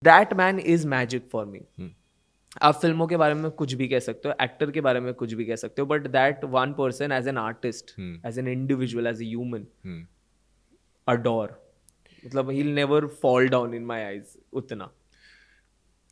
That man is magic for me. आप फिल्मों के बारे में कुछ भी कह सकते हो, एक्टर के बारे में कुछ भी कह सकते हो, but that one person as an artist, as an individual, as a human, adore. मतलब he'll never fall down in my eyes उतना.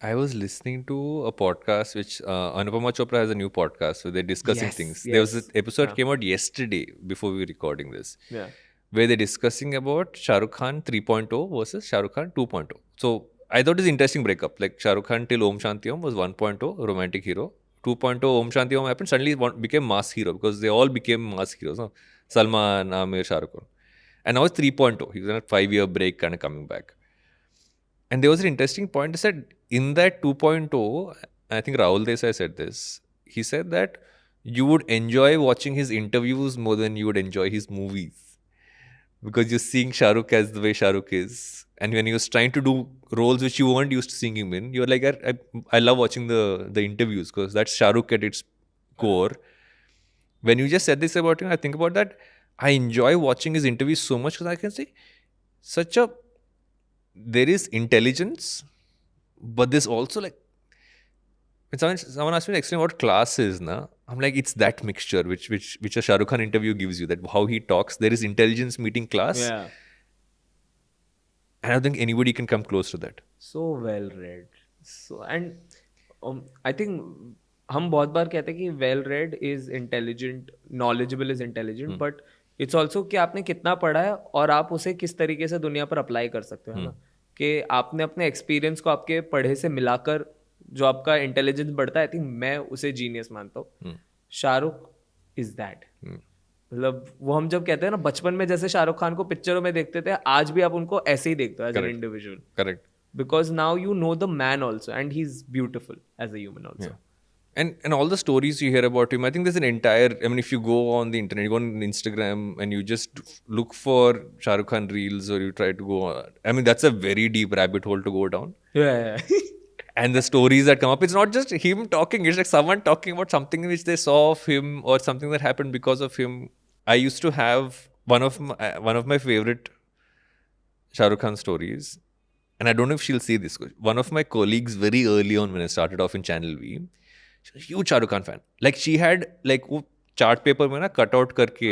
I was listening to a podcast which Anupama Chopra has a new podcast where they're discussing things. There was an episode came out yesterday before we were recording this, where they're discussing about Shahrukh Khan 3.0 versus Shahrukh Khan 2.0. So I thought it's interesting breakup. Like Shahrukh Khan till Om Shanti Om was 1.0 romantic hero. 2.0 Om Shanti Om happened, suddenly became mass hero because they all became mass heroes. No? Salman, Amir, Shahrukh Khan. And now it's 3.0. He was on a 5-year break kind of coming back. And there was an interesting point. He said in that 2.0, I think Rahul Desai said this. He said that you would enjoy watching his interviews more than you would enjoy his movies. Because you're seeing Shahrukh as the way Shahrukh is. And when he was trying to do roles which you weren't used to seeing him in, you're like, I love watching the interviews because that's Shahrukh at its core. When you just said this about him, I think about that. I enjoy watching his interviews so much because I can see there is intelligence, but there's also like, when someone asked me to explain what class is, I'm like, it's that mixture which a Shahrukh Khan interview gives you, that how he talks, there is intelligence meeting class. Yeah. And I don't think anybody can come close to that. So well read. So, and I think हम बहुत बार कहते हैं कि well read is intelligent, knowledgeable is intelligent, but it's also कि आपने कितना पढ़ा है और आप उसे किस तरीके से दुनिया पर अप्लाई कर सकते हो, है ना. कि आपने अपने एक्सपीरियंस को आपके पढ़े से मिलाकर जो आपका इंटेलिजेंस बढ़ता है, आई थिंक मैं उसे जीनियस मानता हूँ. Shahrukh is that. मतलब वो हम जब कहते हैं ना बचपन में जैसे शाहरुख खान को पिक्चरों में देखते थे, आज भी आप उनको ऐसे ही देखते हो as an individual. Correct. Because now you know the man also, and he's beautiful as a human also. Yeah. And all the stories you hear about him, I think there's an entire, I mean, if you go on the internet, you go on Instagram and you just look for Shahrukh Khan reels, or you try to go, I mean, that's a very deep rabbit hole to go down. Yeah. And the stories that come up, it's not just him talking, it's like someone talking about something which they saw of him or something that happened because of him. I used to have one of my favorite Shahrukh Khan stories. And I don't know if she'll see this. One of my colleagues very early on when I started off in Channel V, she was a huge Shahrukh Khan fan. Like she had like वो chart paper में ना cut out करके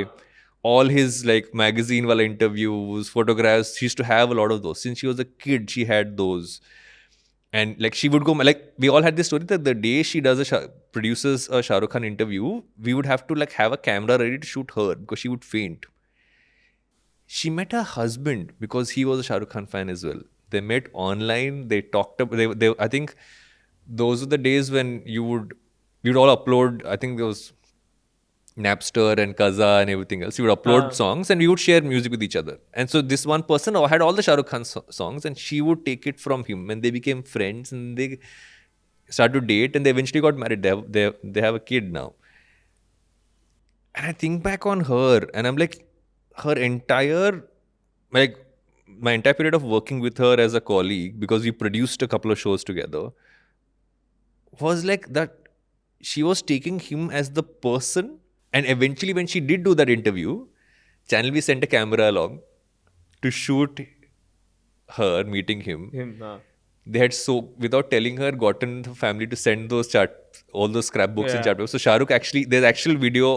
all his like magazine वाला interviews, photographs. She used to have a lot of those. Since she was a kid, she had those. And like she would go, like we all had this story that the day she produces a Shahrukh Khan interview, we would have to like have a camera ready to shoot her because she would faint. She met her husband because he was a Shahrukh Khan fan as well. They met online. They talked about. I think those were the days when we'd all upload. I think there was Napster and Kaza and everything else. We would upload songs and we would share music with each other. And so this one person had all the Shahrukh Khan songs, and she would take it from him. And they became friends and they started to date, and they eventually got married. They have a kid now. And I think back on her, and I'm like, her entire like. My entire period of working with her as a colleague, because we produced a couple of shows together, was like that she was taking him as the person. And eventually when she did do that interview, Channel V sent a camera along to shoot her meeting him. They had, so without telling her, gotten the family to send those all those scrapbooks and chat books. So Shahrukh actually, there's actual video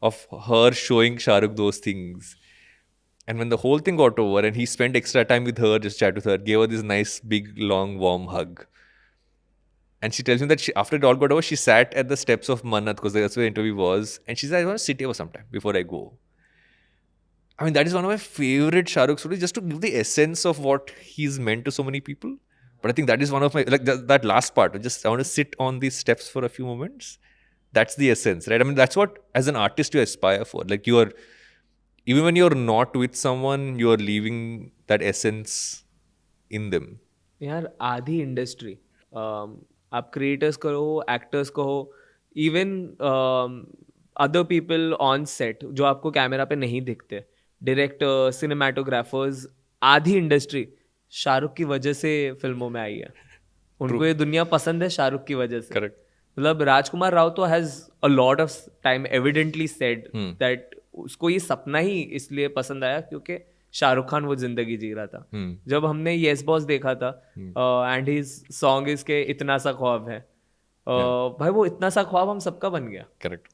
of her showing Shahrukh those things. And when the whole thing got over and he spent extra time with her, just chat with her, gave her this nice, big, long, warm hug. And she tells me that after it all got over, she sat at the steps of Mannat, because that's where the interview was. And she said, I want to sit here for some time before I go. I mean, that is one of my favorite Shahrukh stories, just to give the essence of what he's meant to so many people. But I think that is one of my, like that last part, just I want to sit on these steps for a few moments. That's the essence, right? I mean, that's what, as an artist, you aspire for. Like even when you're not with someone, you're leaving that essence in them. यार आधी industry, आप creators कहो, actors कहो, even other people on set जो आपको camera पे नहीं दिखते, डायरेक्टर, सिनेमाटोग्राफर्स, आधी इंडस्ट्री शाहरुख की वजह से फिल्मों में आई है. उनको ये दुनिया पसंद है शाहरुख की वजह से. करेक्ट. मतलब राजकुमार राव तो has a lot of time evidently said that उसको ये सपना ही इसलिए पसंद आया क्योंकि शाहरुख खान वो जिंदगी जी रहा था. Hmm. जब हमने यस बॉस देखा था एंड हिज सॉन्ग इसके इतना सा ख्वाब है, Yeah. भाई वो इतना सा ख्वाब हम सबका बन गया. Correct.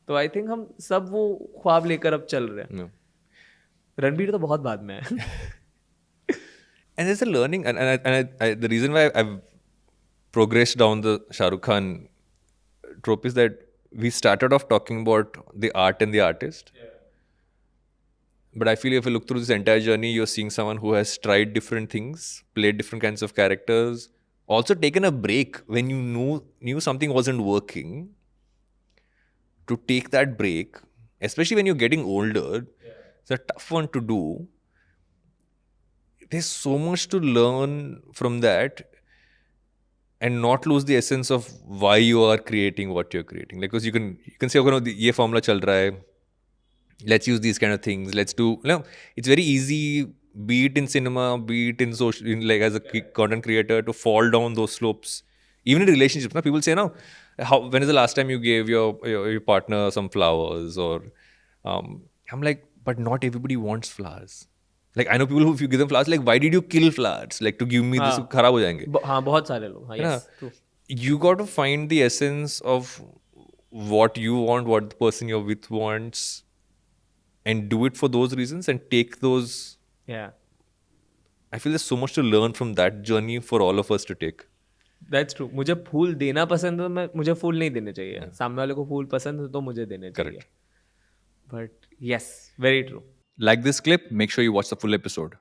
तो आई थिंक हम सब वो ख्वाब लेकर अब चल रहे हैं. No. रणबीर तो बहुत बाद में है. And there's a learning, and the reason why I've progressed down the Shahrukh Khan trope is that we started off talking about the art and the artist. But I feel if you look through this entire journey, you're seeing someone who has tried different things, played different kinds of characters, also taken a break when you knew something wasn't working. To take that break, especially when you're getting older, it's a tough one to do. There's so much to learn from that and not lose the essence of why you are creating what you're creating. Like, because you can say, okay, no, ये formula चल रहा है. Let's use these kind of things. Let's do. It's very easy, be it in cinema, be it in social, like as a content creator, to fall down those slopes. Even in relationships, people say, "No, when is the last time you gave your partner some flowers?" Or I'm like, but not everybody wants flowers. Like I know people who, if you give them flowers, like, why did you kill flowers? Like to give me this, हाँ खराब हो जाएंगे. हाँ बहुत सारे लोग. हाँ है ना? Yes true. You got to find the essence of what you want, what the person you're with wants, and do it for those reasons and take those. या I feel there's so much to learn from that journey for all of us to take. That's true. मुझे फूल देना पसंद है, मैं मुझे फूल नहीं देने चाहिए. सामने वाले को फूल पसंद है तो मुझे देने चाहिए. Correct. But yes very true. Like this clip, make sure you watch the full episode.